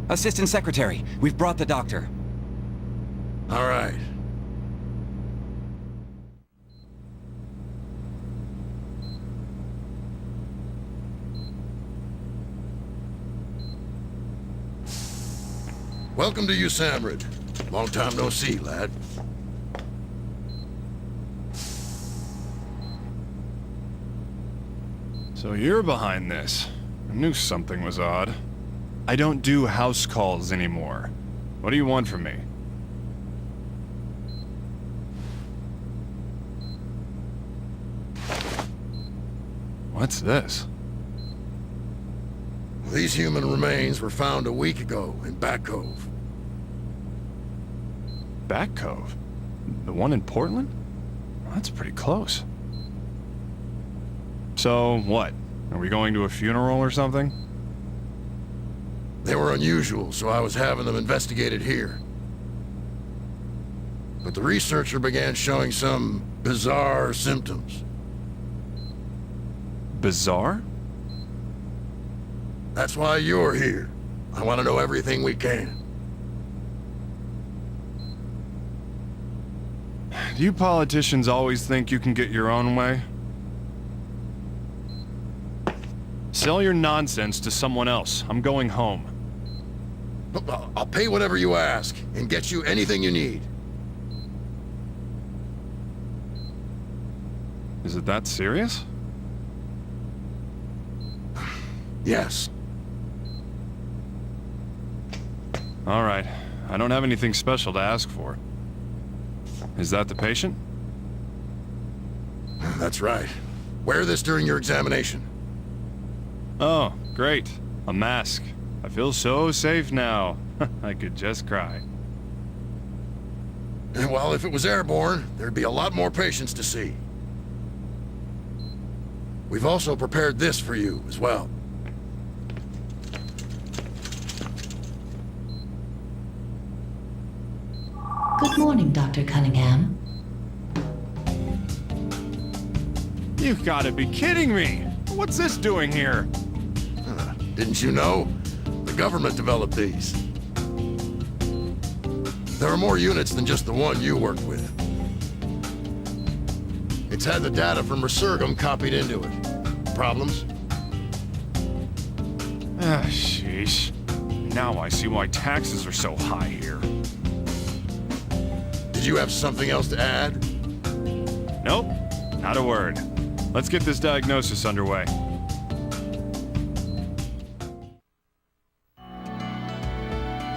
Assistant Secretary, we've brought the doctor. All right. Welcome to Usamrid. Long time no see, lad. So you're behind this. I knew something was odd. I don't do house calls anymore. What do you want from me? What's this? These human remains were found a week ago in Back Cove. Back Cove? The one in Portland? Well, that's pretty close. So, what? Are we going to a funeral or something? They were unusual, so I was having them investigated here. But the researcher began showing some bizarre symptoms. Bizarre? That's why you're here. I want to know everything we can. Do you politicians always think you can get your own way? Sell your nonsense to someone else. I'm going home. I'll pay whatever you ask, and get you anything you need. Is it that serious? Yes. All right. I don't have anything special to ask for. Is that the patient? That's right. Wear this during your examination. Oh, great. A mask. I feel so safe now. I could just cry. Well, if it was airborne, there'd be a lot more patients to see. We've also prepared this for you as well. Good morning, Dr. Cunningham. You've got to be kidding me! What's this doing here? Didn't you know? The government developed these. There are more units than just the one you worked with. It's had the data from Resurgam copied into it. Problems? Ah, sheesh. Now I see why taxes are so high here. Did you have something else to add? Nope, not a word. Let's get this diagnosis underway.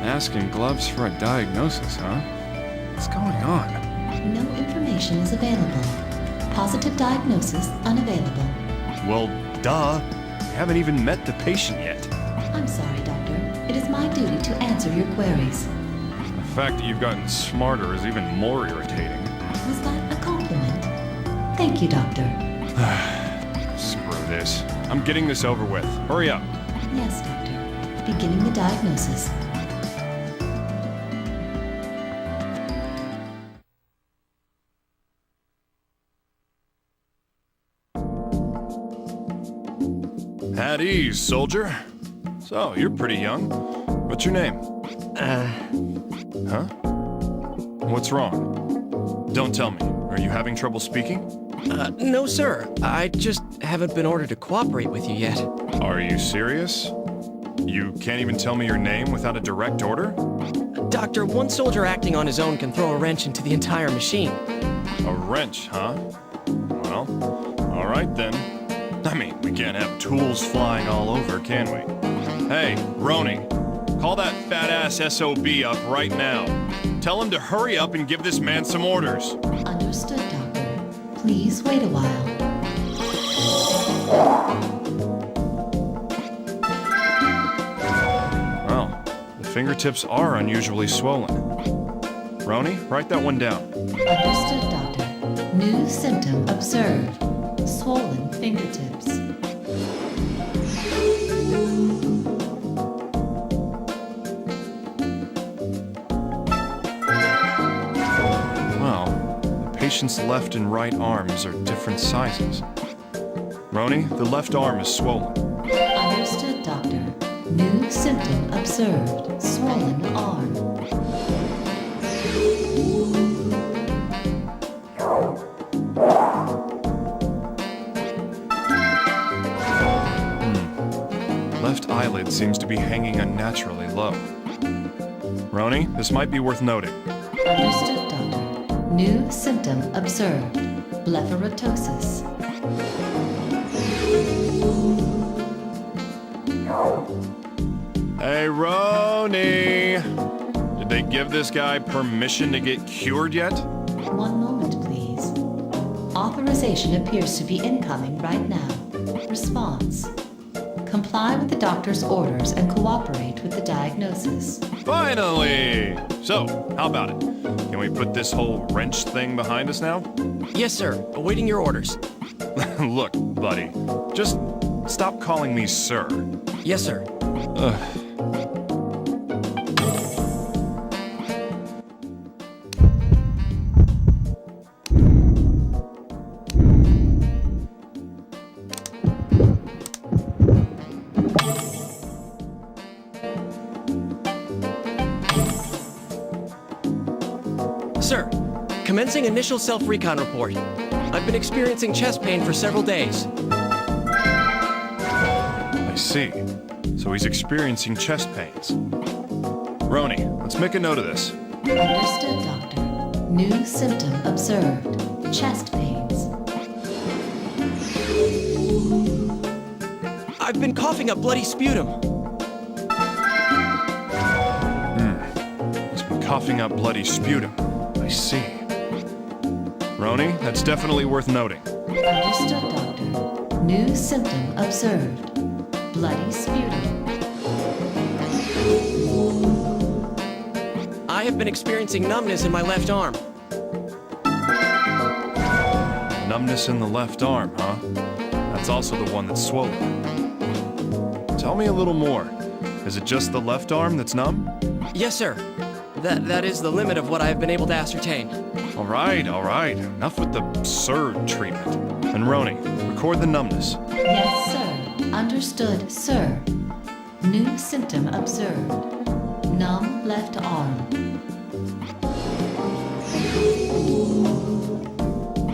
Mask and gloves for a diagnosis, huh? What's going on? No information is available. Positive diagnosis unavailable. Well, duh. We haven't even met the patient yet. I'm sorry, Doctor. It is my duty to answer your queries. The fact that you've gotten smarter is even more irritating. Was that a compliment? Thank you, Doctor. Screw this. I'm getting this over with. Hurry up. Yes, Doctor. Beginning the diagnosis. At ease, soldier. So, you're pretty young. What's your name? Huh? What's wrong? Don't tell me. Are you having trouble speaking? No, sir. I just haven't been ordered to cooperate with you yet. Are you serious? You can't even tell me your name without a direct order? Doctor, one soldier acting on his own can throw a wrench into the entire machine. A wrench, huh? Well, all right then. I mean, we can't have tools flying all over, can we? Hey, Roni, call that fat-ass SOB up right now. Tell him to hurry up and give this man some orders. Understood, Doctor. Please wait a while. Well, the fingertips are unusually swollen. Roni, write that one down. Understood, Doctor. New symptom observed. Swollen fingertips. Well, the patient's left and right arms are different sizes. Roni, the left arm is swollen. Understood, Doctor. New symptom observed. Swollen arm. Left eyelid seems to be hanging unnaturally low. Roni, this might be worth noting. Understood, Doctor. New symptom observed. Blepharotosis. Hey, Roni! Did they give this guy permission to get cured yet? One moment, please. Authorization appears to be incoming right now. Response. Comply with the doctor's orders and cooperate with the diagnosis. Finally! So, how about it? Can we put this whole wrench thing behind us now? Yes, sir. Awaiting your orders. Look, buddy, just stop calling me sir. Yes, sir. Sir, commencing initial self-recon report. I've been experiencing chest pain for several days. I see. So he's experiencing chest pains. Roni, let's make a note of this. Understood, Doctor. New symptom observed. Chest pains. I've been coughing up bloody sputum. He's been coughing up bloody sputum. I see. Roni, that's definitely worth noting. Understood, Doctor. New symptom observed. Bloody sputum. I have been experiencing numbness in my left arm. Numbness in the left arm, huh? That's also the one that's swollen. Tell me a little more. Is it just the left arm that's numb? Yes, sir. That is the limit of what I have been able to ascertain. All right. Enough with the sir treatment. And Roni, record the numbness. Yes, sir. Understood, sir. New symptom observed. Numb left arm.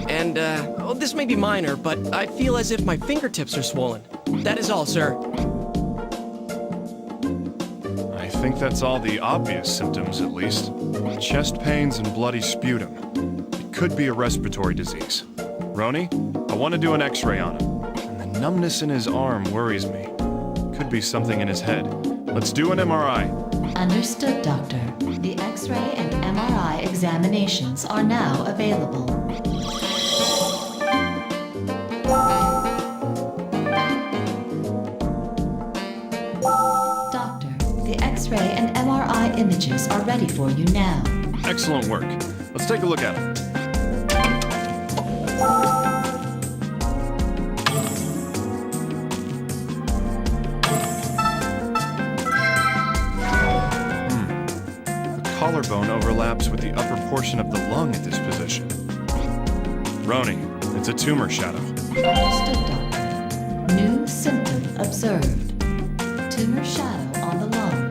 And, this may be minor, but I feel as if my fingertips are swollen. That is all, sir. I think that's all the obvious symptoms, at least. Chest pains and bloody sputum. It could be a respiratory disease. Roni, I want to do an x-ray on him. And the numbness in his arm worries me. Could be something in his head. Let's do an MRI. Understood, Doctor. The X-ray and MRI examinations are now available. Doctor, the X-ray and MRI images are ready for you now. Excellent work. Let's take a look at him. Collarbone overlaps with the upper portion of the lung at this position. Roni, it's a tumor shadow. Understood, Doctor. New symptom observed. Tumor shadow on the lung.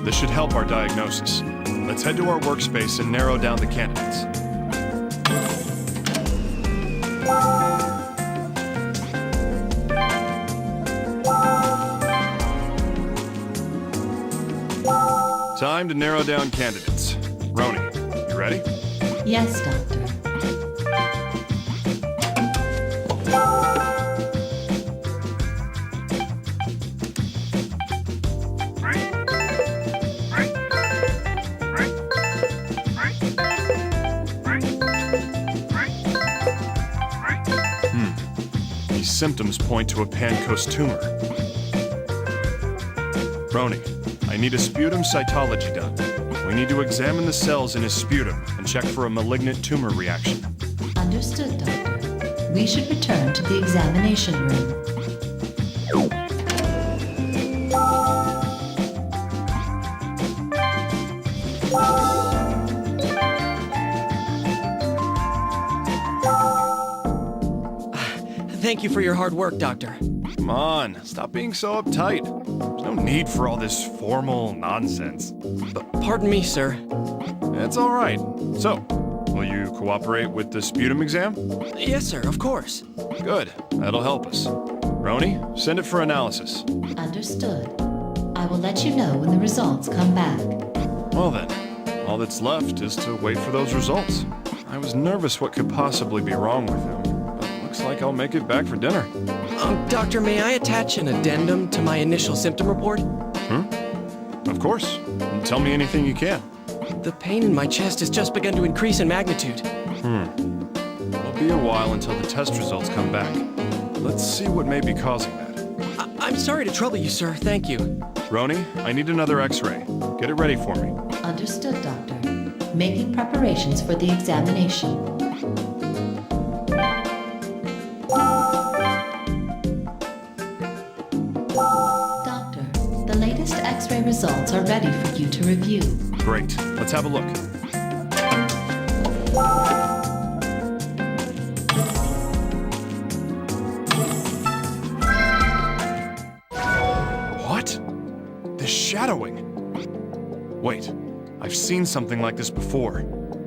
This should help our diagnosis. Let's head to our workspace and narrow down the candidates. Time to narrow down candidates. Roni, you ready? Yes, Doctor. These symptoms point to a Pancoast tumor. Roni, I need a sputum cytology done. We need to examine the cells in his sputum and check for a malignant tumor reaction. Understood, Doctor. We should return to the examination room. Thank you for your hard work, Doctor. Come on, stop being so uptight. There's no need for all this formal nonsense. Pardon me, sir. It's all right. So, will you cooperate with the sputum exam? Yes, sir, of course. Good. That'll help us. Roni, send it for analysis. Understood. I will let you know when the results come back. Well then, all that's left is to wait for those results. I was nervous what could possibly be wrong with him, but looks like I'll make it back for dinner. Doctor, may I attach an addendum to my initial symptom report? Of course. Tell me anything you can. The pain in my chest has just begun to increase in magnitude. It'll be a while until the test results come back. Let's see what may be causing that. I'm sorry to trouble you, sir. Thank you. Roni, I need another x-ray. Get it ready for me. Understood, Doctor. Making preparations for the examination. Doctor, the latest X-ray results are ready for you to review. Great. Let's have a look. What? The shadowing. Wait, I've seen something like this before.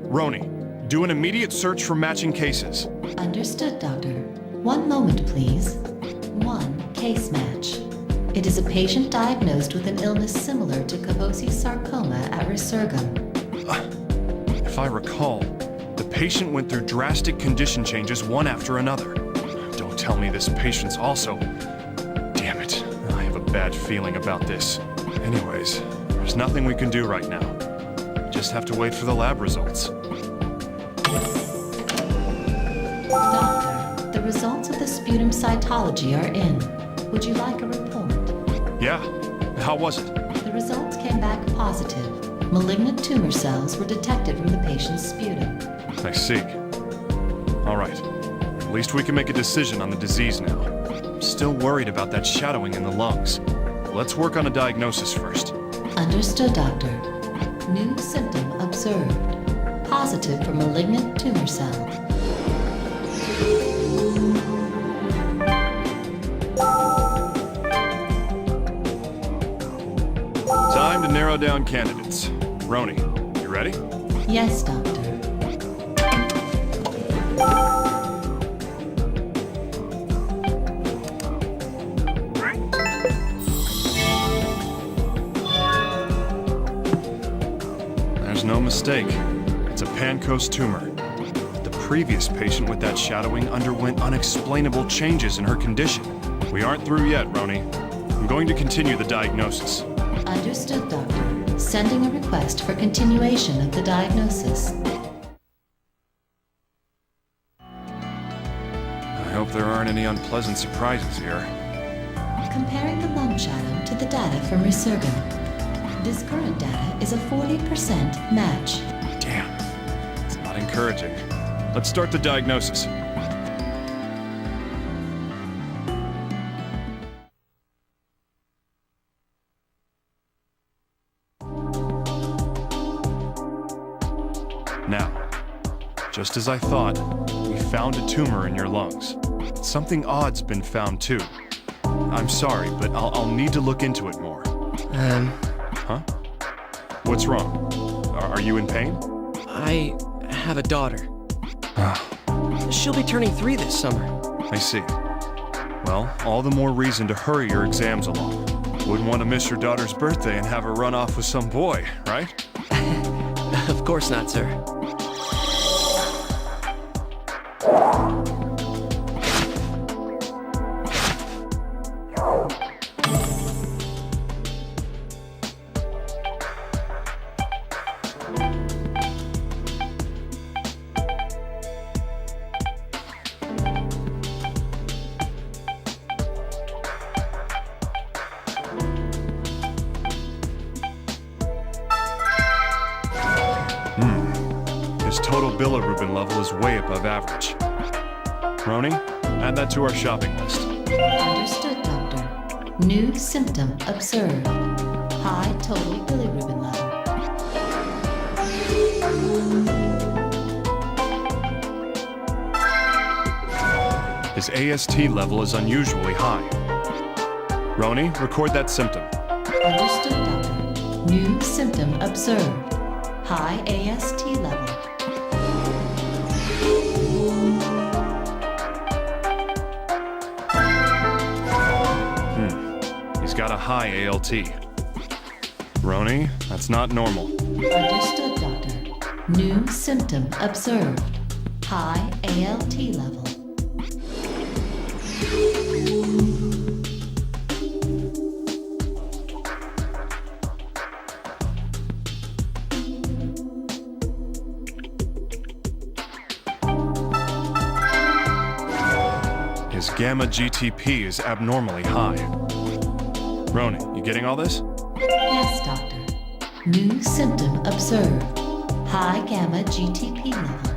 Roni, do an immediate search for matching cases. Understood, Doctor. One moment, please. 1 case match. It is a patient diagnosed with an illness similar to Kaposi sarcoma at Resurgam. If I recall, the patient went through drastic condition changes one after another. Don't tell me this patient's also... Damn it, I have a bad feeling about this. Anyways, there's nothing we can do right now. We just have to wait for the lab results. Doctor, the results of the sputum cytology are in. Would you like a report? Yeah, how was it? The results came back positive. Malignant tumor cells were detected from the patient's sputum. I see. All right. At least we can make a decision on the disease now. I'm still worried about that shadowing in the lungs. Let's work on a diagnosis first. Understood, Doctor. New symptom observed. Positive for malignant tumor cell. Time to narrow down candidates. Roni, you ready? Yes, Doctor. There's no mistake. It's a Pancoast tumor. The previous patient with that shadowing underwent unexplainable changes in her condition. We aren't through yet, Roni. I'm going to continue the diagnosis. Understood, Doctor. Sending a request for continuation of the diagnosis. I hope there aren't any unpleasant surprises here. Comparing the lung shadow to the data from Resurgam. This current data is a 40% match. Damn. It's not encouraging. Let's start the diagnosis. Now, just as I thought, we found a tumor in your lungs. Something odd's been found too. I'm sorry, but I'll need to look into it more. Huh? What's wrong? Are you in pain? I have a daughter. She'll be turning 3 this summer. I see. Well, all the more reason to hurry your exams along. Wouldn't want to miss your daughter's birthday and have her run off with some boy, right? Of course not, sir. His total bilirubin level is way above average. Roni, add that to our shopping list. Understood, Doctor. New symptom observed. High total bilirubin level. His AST level is unusually high. Roni, record that symptom. Understood, Doctor. New symptom observed. High AST level. He's got a high ALT. Roni, that's not normal. Understood, Doctor. New symptom observed. High ALT level. His gamma GTP is abnormally high. Roni, you getting all this? Yes, Doctor. New symptom observed. High gamma GTP level.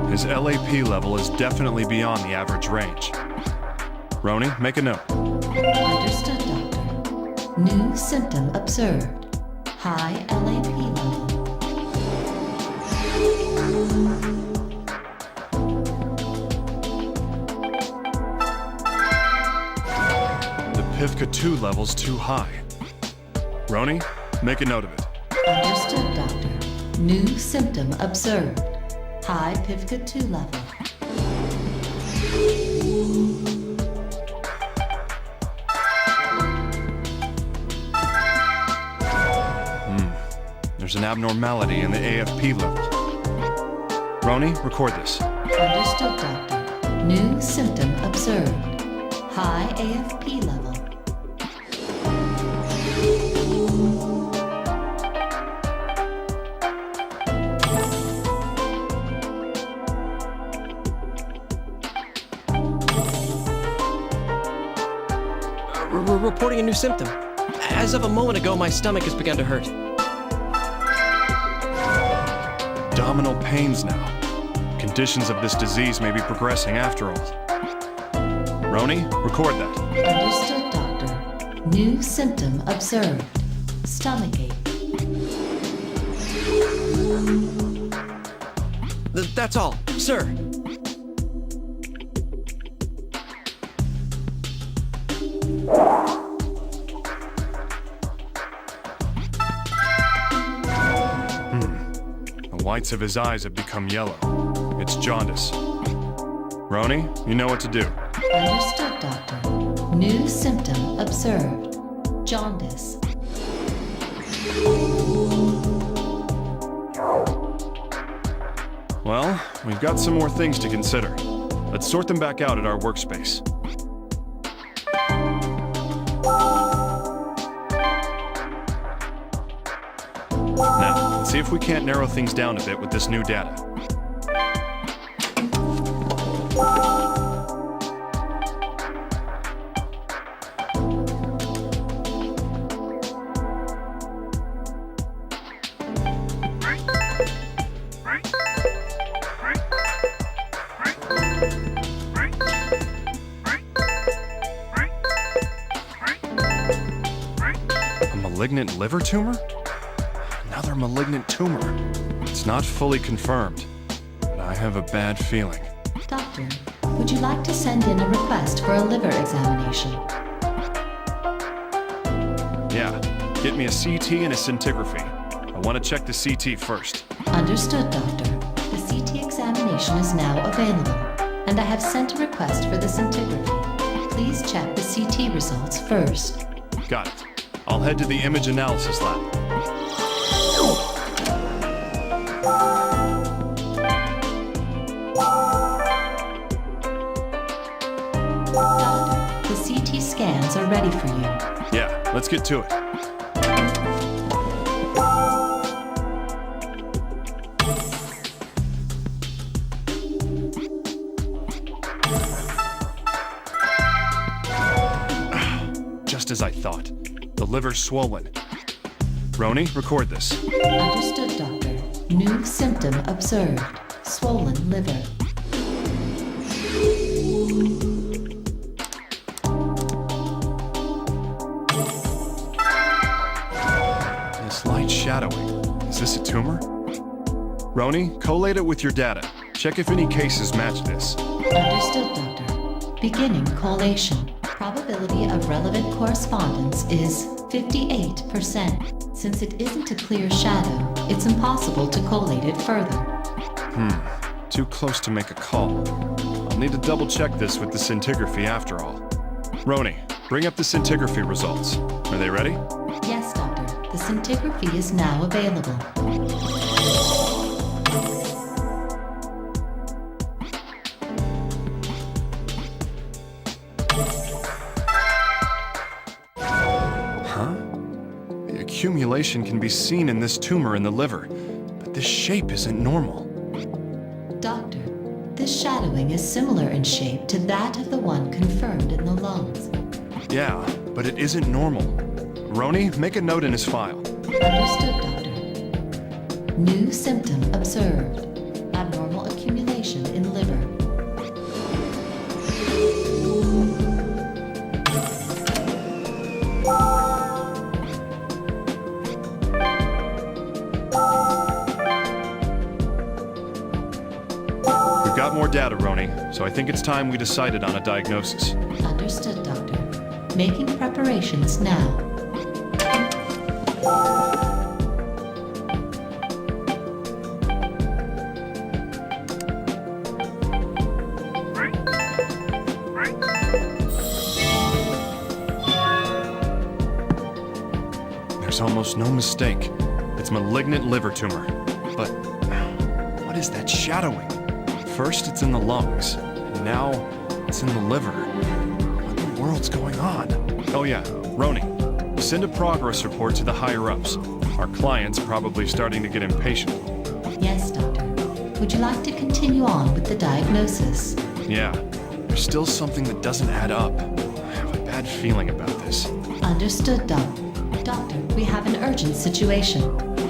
His LAP level is definitely beyond the average range. Roni, make a note. Understood, Doctor. New symptom observed. High LAP level. The PIVKA-2 level's too high. Roni, make a note of it. Understood, Doctor. New symptom observed. High PIVKA-2 level. There's an abnormality in the AFP level. Roni, record this. Understood, Doctor. New symptom observed. High AFP level. Reporting a new symptom. As of a moment ago, my stomach has begun to hurt. Abdominal pains now. Conditions of this disease may be progressing after all. Roni, record that. Understood, Doctor. New symptom observed. Stomachache. That's all, sir. The whites of his eyes have become yellow. It's jaundice. Roni, you know what to do. Understood, Doctor. New symptom observed. Jaundice. Well, we've got some more things to consider. Let's sort them back out at our workspace. Now, let's see if we can't narrow things down a bit with this new data. A malignant liver tumor? Another malignant tumor. It's not fully confirmed, but I have a bad feeling. Doctor, would you like to send in a request for a liver examination? Yeah, get me a CT and a scintigraphy. I want to check the CT first. Understood, Doctor. The CT examination is now available, and I have sent a request for the scintigraphy. Please check the CT results first. Got it. I'll head to the image analysis lab. Doctor, the CT scans are ready for you. Yeah, let's get to it. Just as I thought. The liver's swollen. Roni, record this. Understood, Doctor. New symptom observed. Swollen liver. This light shadowing. Is this a tumor? Roni, collate it with your data. Check if any cases match this. Understood, Doctor. Beginning collation. Probability of relevant correspondence is 58%. Since it isn't a clear shadow, it's impossible to collate it further. Too close to make a call. I'll need to double check this with the scintigraphy after all. Roni, bring up the scintigraphy results. Are they ready? Yes, Doctor. The scintigraphy is now available. The accumulation can be seen in this tumor in the liver, but this shape isn't normal. Doctor, this shadowing is similar in shape to that of the one confirmed in the lungs. Yeah, but it isn't normal. Roni, make a note in his file. Understood, Doctor. New symptom observed. Abnormal accumulation in liver. We've got more data, Roni, so I think it's time we decided on a diagnosis. Understood, Doctor. Making preparations now. There's almost no mistake. It's malignant liver tumor. But what is that shadowing? First it's in the lungs, and now it's in the liver. What the world's going on? Oh yeah, Roni, send a progress report to the higher-ups. Our client's probably starting to get impatient. Yes, Doctor. Would you like to continue on with the diagnosis? Yeah, there's still something that doesn't add up. I have a bad feeling about this. Understood, Doctor, we have an urgent situation.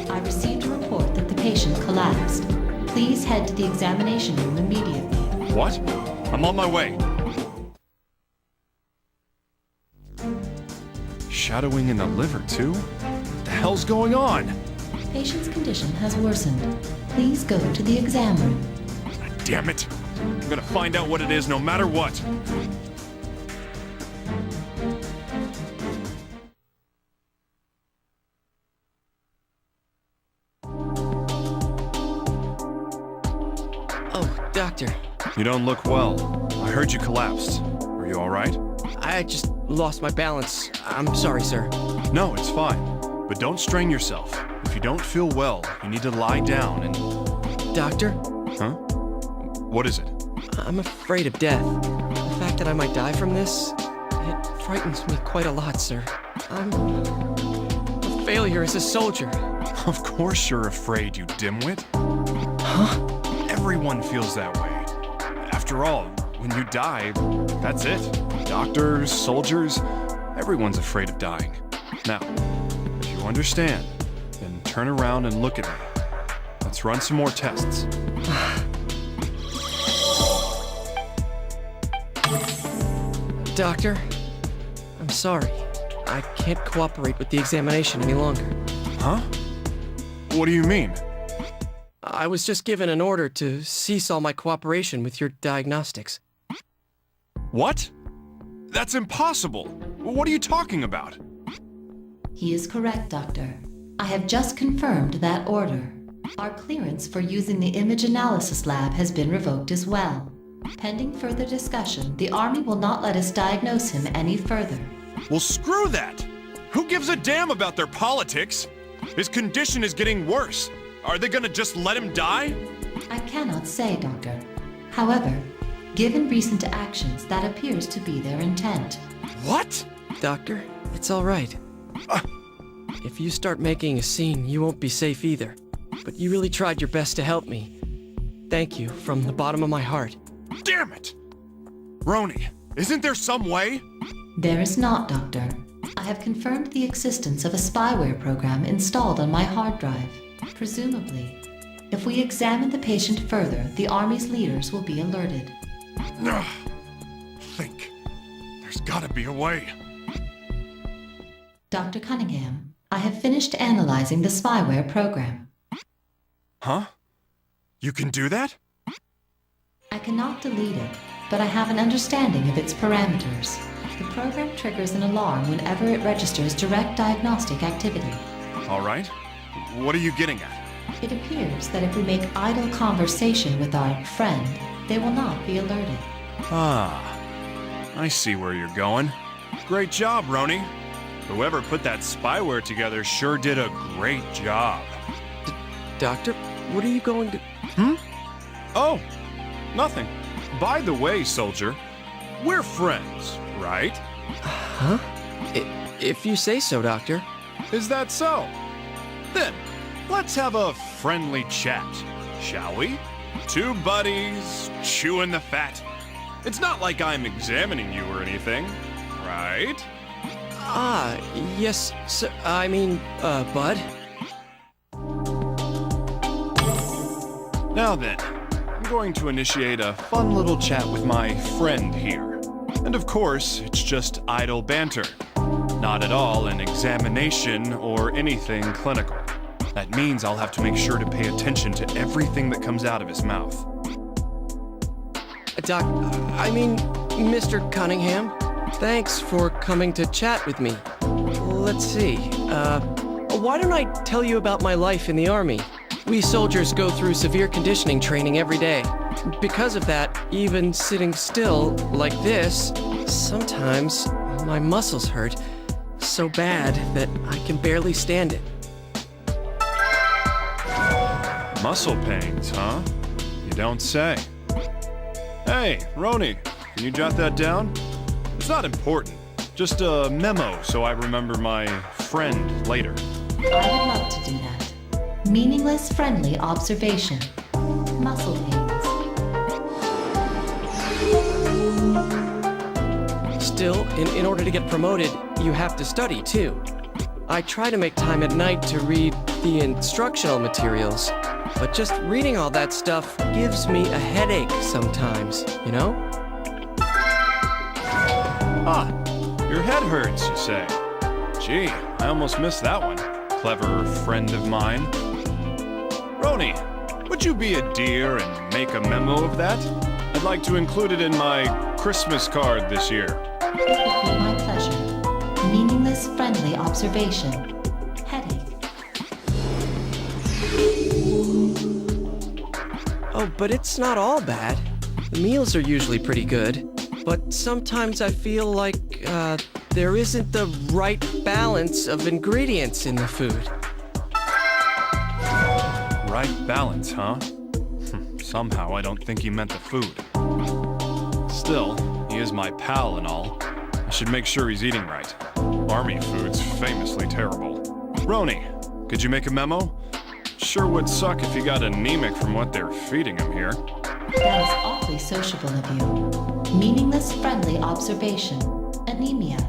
I received a report that the patient collapsed. Please head to the examination room immediately. What? I'm on my way. Shadowing in the liver, too? What the hell's going on? Patient's condition has worsened. Please go to the exam room. Damn it! I'm gonna find out what it is no matter what! Oh, Doctor. You don't look well. I heard you collapsed. Are you alright? I just lost my balance. I'm sorry, sir. No, it's fine. But don't strain yourself. If you don't feel well, you need to lie down and... Doctor, Huh? What is it? I'm afraid of death. The fact that I might die from this, it frightens me quite a lot, sir. I'm a failure as a soldier. Of course you're afraid, you dimwit. Huh? Everyone feels that way. After all, when you die, that's it. Doctors, soldiers, everyone's afraid of dying. Now, if you understand, then turn around and look at me. Let's run some more tests. Doctor, I'm sorry. I can't cooperate with the examination any longer. Huh? What do you mean? I was just given an order to cease all my cooperation with your diagnostics. What? That's impossible. What are you talking about? He is correct, Doctor. I have just confirmed that order. Our clearance for using the image analysis lab has been revoked as well. Pending further discussion, the Army will not let us diagnose him any further. Well, screw that! Who gives a damn about their politics? His condition is getting worse. Are they gonna just let him die? I cannot say, Doctor. However, given recent actions, that appears to be their intent. What? Doctor, it's all right. If you start making a scene, you won't be safe either. But you really tried your best to help me. Thank you from the bottom of my heart. Damn it! Roni, isn't there some way? There is not, Doctor. I have confirmed the existence of a spyware program installed on my hard drive. Presumably, if we examine the patient further, the Army's leaders will be alerted. Ugh. Think. There's gotta be a way. Dr. Cunningham, I have finished analyzing the spyware program. Huh? You can do that? I cannot delete it, but I have an understanding of its parameters. The program triggers an alarm whenever it registers direct diagnostic activity. All right. What are you getting at? It appears that if we make idle conversation with our friend, they will not be alerted. Ah, I see where you're going. Great job, Roni. Whoever put that spyware together sure did a great job. Doctor, what are you going to... Oh, nothing. By the way, soldier, we're friends, right? Huh? If you say so, Doctor. Is that so? Then, let's have a friendly chat, shall we? Two buddies, chewing the fat. It's not like I'm examining you or anything, right? Ah, yes, sir. I mean, Bud. Now then, I'm going to initiate a fun little chat with my friend here. And of course, it's just idle banter. Not at all an examination or anything clinical. That means I'll have to make sure to pay attention to everything that comes out of his mouth. Mr. Cunningham, thanks for coming to chat with me. Let's see, why don't I tell you about my life in the Army? We soldiers go through severe conditioning training every day. Because of that, even sitting still, like this, sometimes my muscles hurt so bad that I can barely stand it. Muscle pains, huh? You don't say. Hey, Roni, can you jot that down? It's not important. Just a memo so I remember my friend later. I would love to do that. Meaningless friendly observation. Muscle pains. Still, in order to get promoted, you have to study too. I try to make time at night to read the instructional materials, but just reading all that stuff gives me a headache sometimes, you know? Ah, your head hurts, you say. Gee, I almost missed that one. Clever friend of mine. Roni, would you be a dear and make a memo of that? I'd like to include it in my Christmas card this year. It would be my pleasure. Meaningless friendly observation. Headache. Oh, but it's not all bad. The meals are usually pretty good, but sometimes I feel like, there isn't the right balance of ingredients in the food. Right balance, huh? Somehow I don't think he meant the food. Still, he is my pal and all. I should make sure he's eating right. Army food's famously terrible. Roni, could you make a memo? Sure would suck if he got anemic from what they're feeding him here. That is awfully sociable of you. Meaningless friendly observation. Anemia.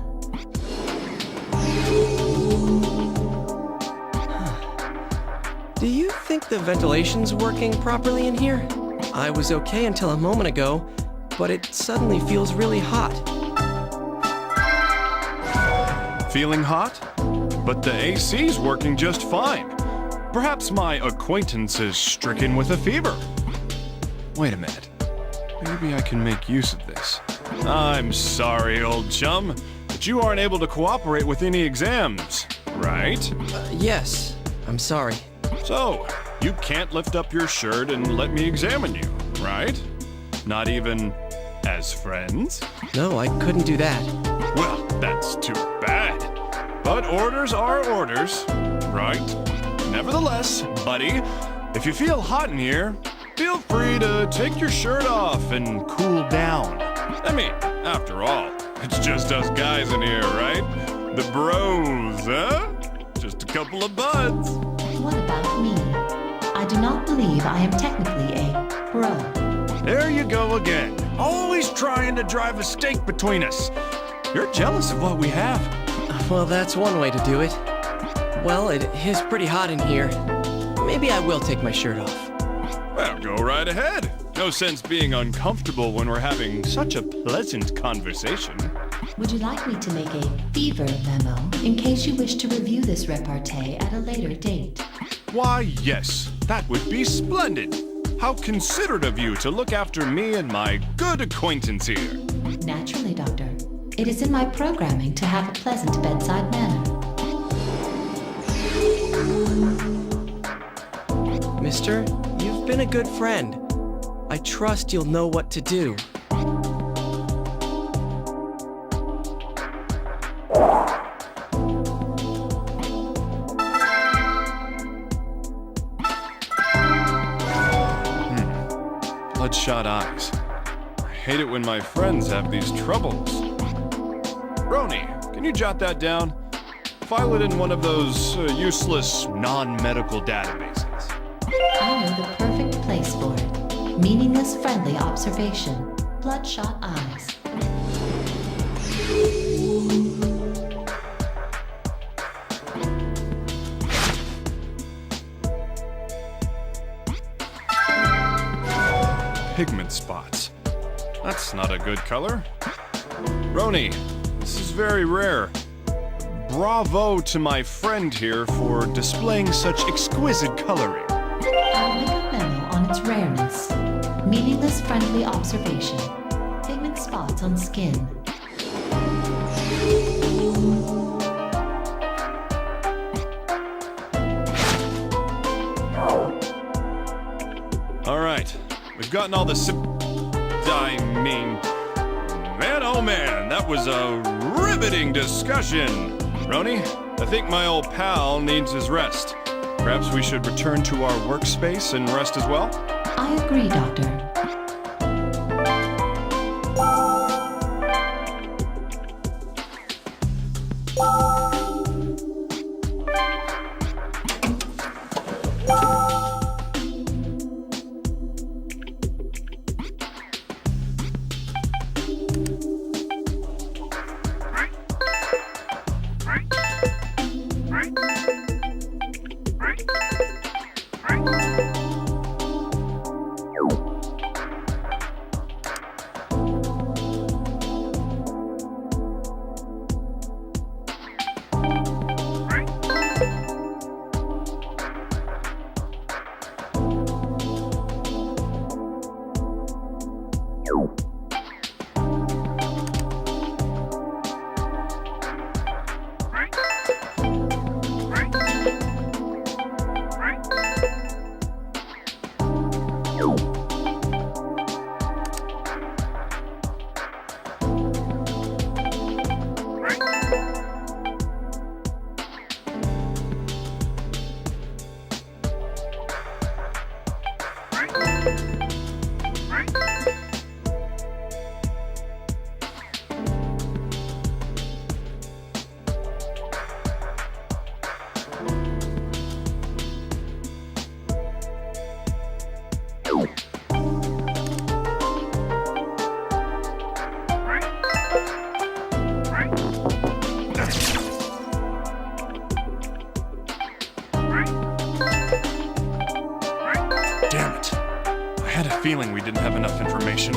Do you think the ventilation's working properly in here? I was okay until a moment ago, but it suddenly feels really hot. Feeling hot? But the AC's working just fine. Perhaps my acquaintance is stricken with a fever. Wait a minute. Maybe I can make use of this. I'm sorry, old chum, but you aren't able to cooperate with any exams, right? Yes, I'm sorry. So, you can't lift up your shirt and let me examine you, right? Not even as friends? No, I couldn't do that. Well, that's too bad. But orders are orders, right? Nevertheless, buddy, if you feel hot in here, feel free to take your shirt off and cool down. I mean, after all, it's just us guys in here, right? The bros, huh? Just a couple of buds. What about me? I do not believe I am technically a bro. There you go again. Always trying to drive a stake between us. You're jealous of what we have. Well, that's one way to do it. Well, it is pretty hot in here. Maybe I will take my shirt off. Well, go right ahead. No sense being uncomfortable when we're having such a pleasant conversation. Would you like me to make a fever memo in case you wish to review this repartee at a later date? Why, yes, that would be splendid. How considerate of you to look after me and my good acquaintance here. Naturally, Doctor. It is in my programming to have a pleasant bedside manner. Mister, you've been a good friend. I trust you'll know what to do. Bloodshot eyes. I hate it when my friends have these troubles. Roni, can you jot that down? File it in one of those useless non-medical databases. I know the perfect place for it. Meaningless friendly observation. Bloodshot eyes. Pigment spots. That's not a good color. Roni, this is very rare. Bravo to my friend here for displaying such exquisite coloring. I'll make a memo on its rareness. Meaningless friendly observation. Pigment spots on skin. All right, we've gotten all the man, oh man, that was a riveting discussion. Roni, I think my old pal needs his rest. Perhaps we should return to our workspace and rest as well? I agree, Doctor. Damn it. I had a feeling we didn't have enough information.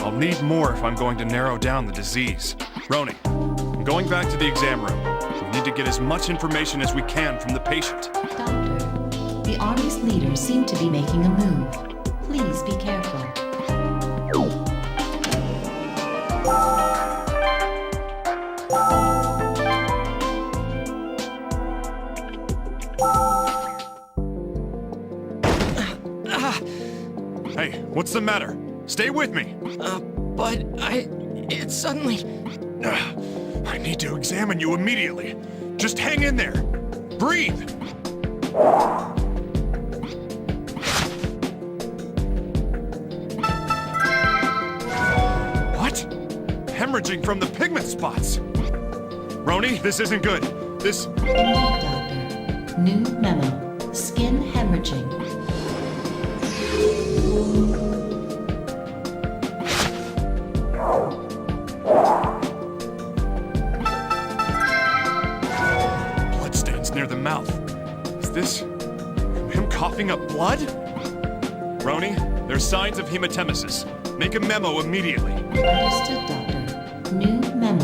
I'll need more if I'm going to narrow down the disease. Roni, I'm going back to the exam room. We need to get as much information as we can from the patient. Doctor, the Army's leaders seem to be making a move. Please be careful. Hey, what's the matter? Stay with me. But it suddenly... I need to examine you immediately. Just hang in there. Breathe. What? Hemorrhaging from the pigment spots. Roni, this isn't good. This... Indeed, Doctor. New memo. Skin hemorrhaging. Bloodstains near the mouth. Is this from him coughing up blood? Roni, there's signs of hematemesis. Make a memo immediately. Understood, Doctor. New memo.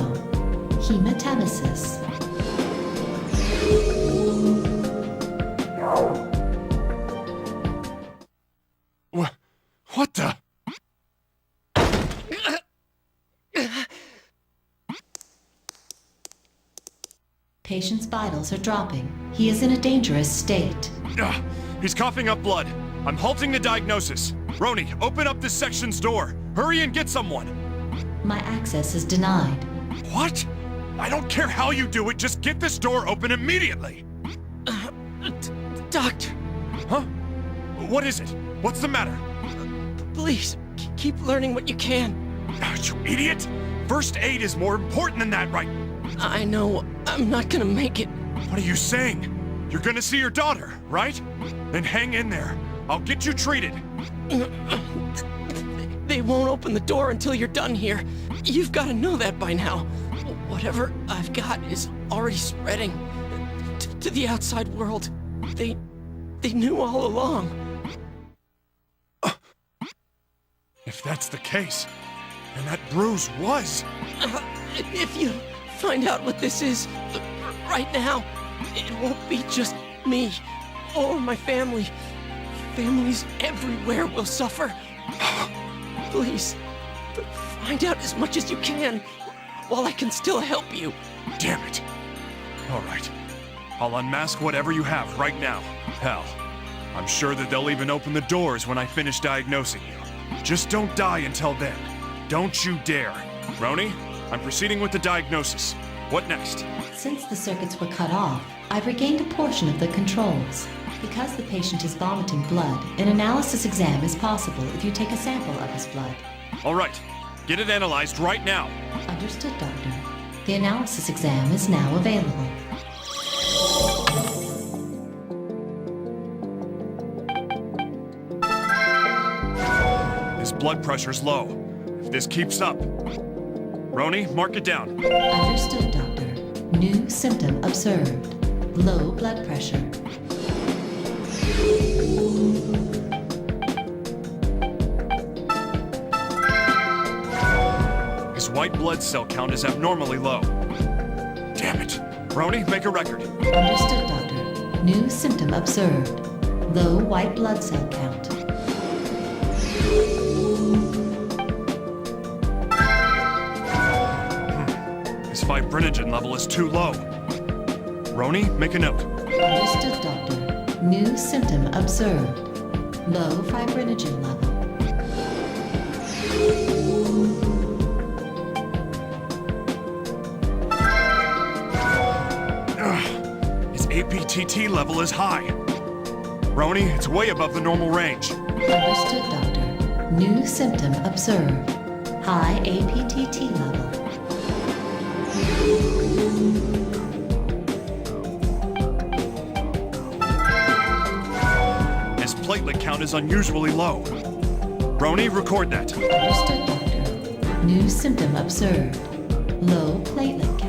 Hematemesis. What the? Patient's vitals are dropping. He is in a dangerous state. He's coughing up blood. I'm halting the diagnosis. Roni, open up this section's door. Hurry and get someone. My access is denied. What? I don't care how you do it, just get this door open immediately! Doctor, Huh? What is it? What's the matter? please, keep learning what you can. You idiot! First aid is more important than that, right? I know I'm not gonna make it. What are you saying? You're gonna see your daughter, right? Then hang in there. I'll get you treated. They won't open the door until you're done here. You've got to know that by now. Whatever I've got is already spreading to the outside world. They knew all along. If that's the case, then that bruise was... If you find out what this is right now, it won't be just me or my family. Families everywhere will suffer. Please, find out as much as you can while I can still help you. Damn it. All right. I'll unmask whatever you have right now. Hell, I'm sure that they'll even open the doors when I finish diagnosing you. Just don't die until then. Don't you dare. Roni, I'm proceeding with the diagnosis. What next? Since the circuits were cut off, I've regained a portion of the controls. Because the patient is vomiting blood, an analysis exam is possible if you take a sample of his blood. All right. Get it analyzed right now. Understood, Doctor. The analysis exam is now available. His blood pressure's low. If this keeps up... Roni, mark it down. Understood, Doctor. New symptom observed. Low blood pressure. His white blood cell count is abnormally low. Damn it. Roni, make a record. Understood, Doctor. New symptom observed. Low white blood cell count. His fibrinogen level is too low. Roni, make a note. Understood, Doctor. New symptom observed. Low fibrinogen level. His APTT level is high. Roni, it's way above the normal range. Understood, Doctor. New symptom observed. High APTT level. His platelet count is unusually low. Roni, record that. Understood, Doctor. New symptom observed. Low platelet count.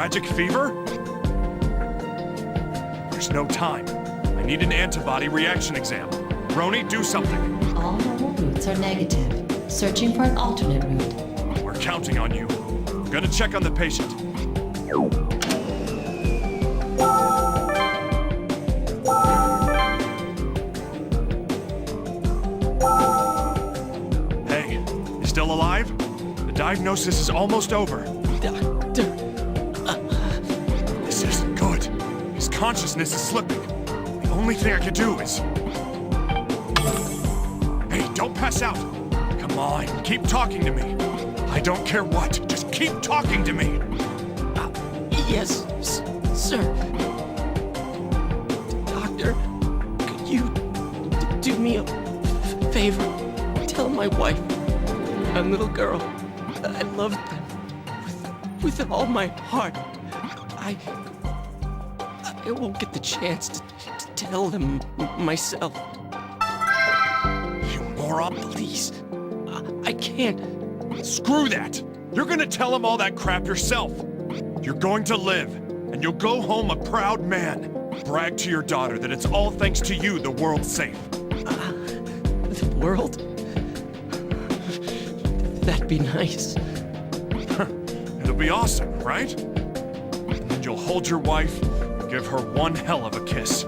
hemorrhagic fever? There's no time. I need an antibody reaction exam. Roni, do something. All normal routes are negative. Searching for an alternate route. We're counting on you. I'm gonna check on the patient. Hey, you still alive? The diagnosis is almost over. Doctor, This isn't good. His consciousness is slipping. The only thing I can do is... Hey, don't pass out. Come on, keep talking to me. I don't care what, just keep talking to me. yes, sir. Doctor, could you do me a favor? Tell my wife and little girl that I love them with all my heart. I won't get the chance to tell them myself. You moron. Please, I can't. Screw that! You're gonna tell him all that crap yourself. You're going to live, and you'll go home a proud man. Brag to your daughter that it's all thanks to you the world's safe. The world? That'd be nice. It'll be awesome, right? And then you'll hold your wife and give her one hell of a kiss.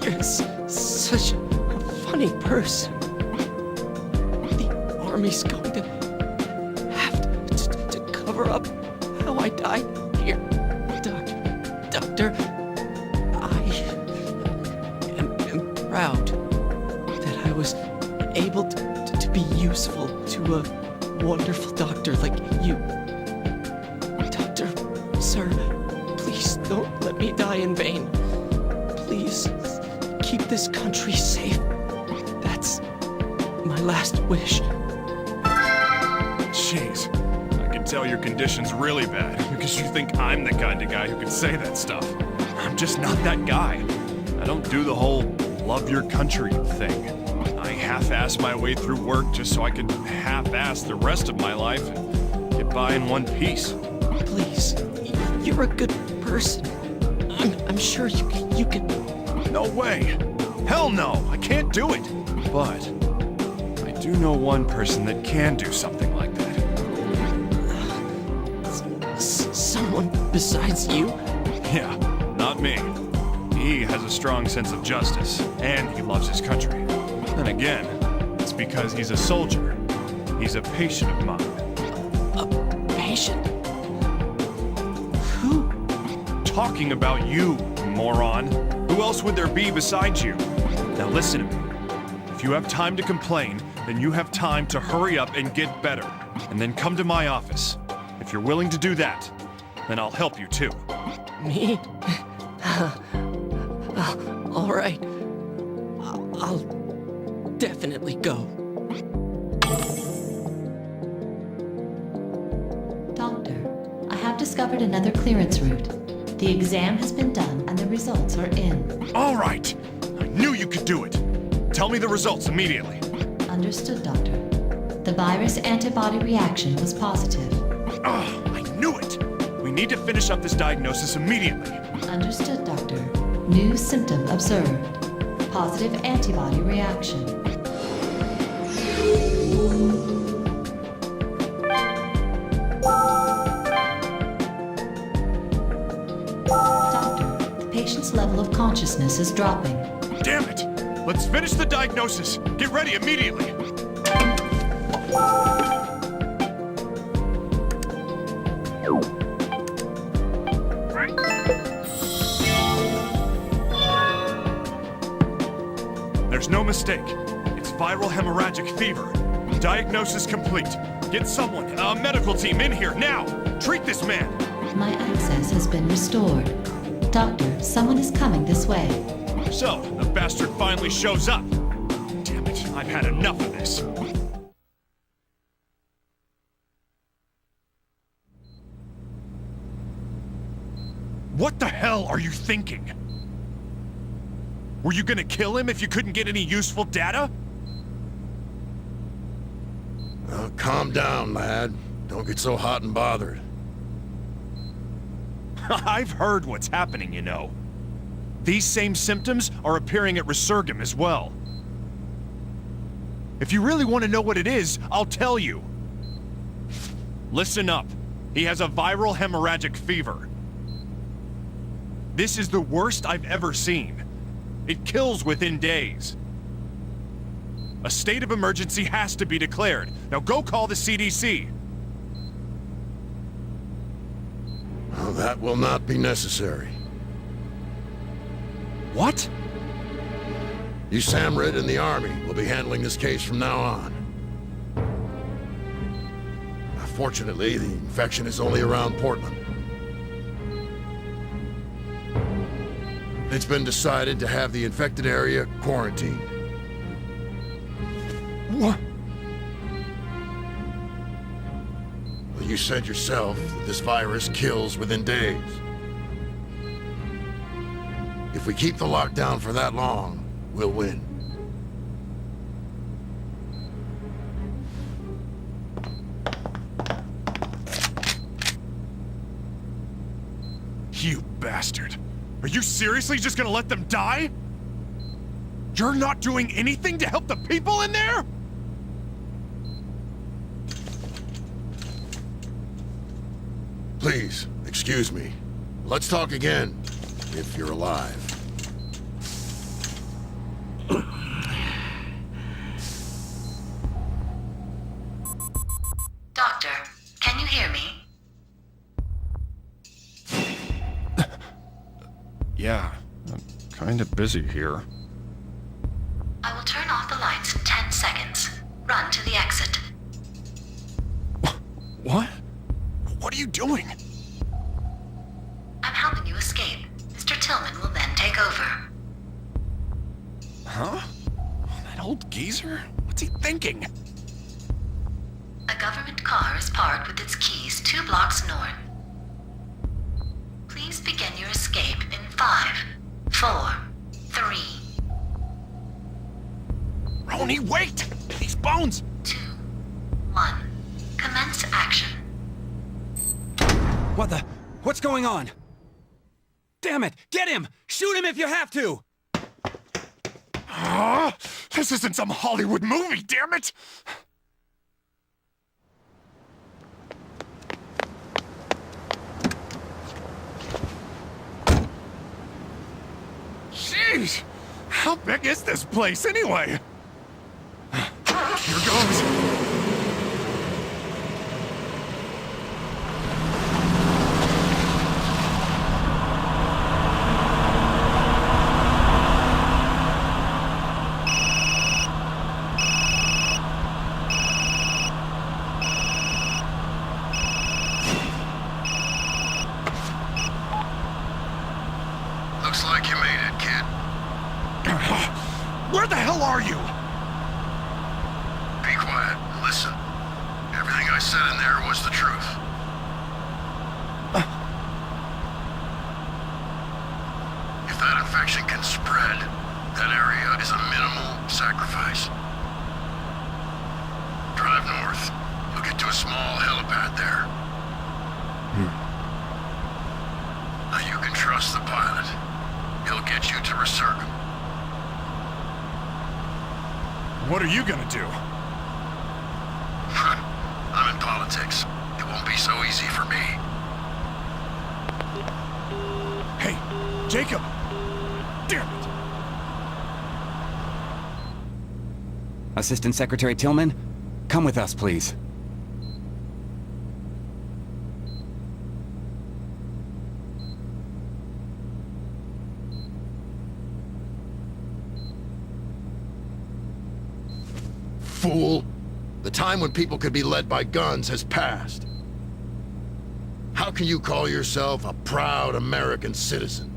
You're such a funny person. The army's going to have to cover up how I died here. Doctor, I am proud that I was able to be useful to a wonderful doctor like you. Doctor, sir, please don't let me die in vain. Please keep this country safe. That's my last wish. Jeez, I can tell your condition's really bad because you think I'm the kind of guy who can say that stuff. I'm just not that guy. I don't do the whole love your country thing. I half-ass my way through work just so I can half-ass the rest of my life and get by in one piece. Please, you're a good person. I'm sure you can. No way! Hell no! I can't do it! But I do know one person that can do something like that. Someone besides you? Yeah, not me. He has a strong sense of justice, and he loves his country. Then again, it's because he's a soldier. He's a patient of mine. A patient? Who? Talking about you, moron. Who else would there be besides you? Now listen to me. If you have time to complain, then you have time to hurry up and get better. And then come to my office. If you're willing to do that, then I'll help you too. Me? All right. I'll definitely go. Doctor, I have discovered another clearance route. The exam has been done and the results are in. All right! I knew you could do it! Tell me the results immediately. Understood, Doctor. The virus antibody reaction was positive. Oh, I knew it! We need to finish up this diagnosis immediately. Understood, Doctor. New symptom observed. Positive antibody reaction. Doctor, the patient's level of consciousness is dropping. Damn it! Let's finish the diagnosis! Get ready immediately! There's no mistake. It's viral hemorrhagic fever. Diagnosis complete. Get someone, a medical team in here now! Treat this man! My access has been restored. Doctor, someone is coming this way. So, the bastard finally shows up. Damn it, I've had enough of this. What the hell are you thinking? Were you gonna kill him if you couldn't get any useful data? Calm down, lad. Don't get so hot and bothered. I've heard what's happening, you know. These same symptoms are appearing at Resurgam as well. If you really want to know what it is, I'll tell you. Listen up. He has a viral hemorrhagic fever. This is the worst I've ever seen. It kills within days. A state of emergency has to be declared. Now go call the CDC. Well, that will not be necessary. What? USAMRIID and the Army will be handling this case from now on. Fortunately, the infection is only around Portland. It's been decided to have the infected area quarantined. What? Well, you said yourself that this virus kills within days. If we keep the lockdown for that long, we'll win. You bastard. Are you seriously just gonna let them die? You're not doing anything to help the people in there? Please, excuse me. Let's talk again, if you're alive. Doctor, can you hear me? Yeah, I'm kinda busy here. I will turn off the lights in 10 seconds. Run to the exit. What? What are you doing? I'm helping you escape. Mr. Tillman will then take over. Huh? That old geezer? What's he thinking? A government car is parked with its keys 2 blocks north. Please begin your escape in 5, 4, 3, Roni, wait! These bones! 2, 1. Commence action. What the? What's going on? Damn it! Get him! Shoot him if you have to! This isn't some Hollywood movie, damn it! Jeez! How big is this place, anyway? Here goes. Looks like you made it, kid. Where the hell are you? Be quiet and listen. Everything I said in there was the truth. If that infection can spread, that area is a minimal sacrifice. Drive north. You'll get to a small helipad there. Now you can trust the pilot. He'll get you to Resurgam. What are you gonna do? I'm in politics. It won't be so easy for me. Hey, Jacob! Damn it! Assistant Secretary Tillman, come with us, please. Fool! The time when people could be led by guns has passed. How can you call yourself a proud American citizen?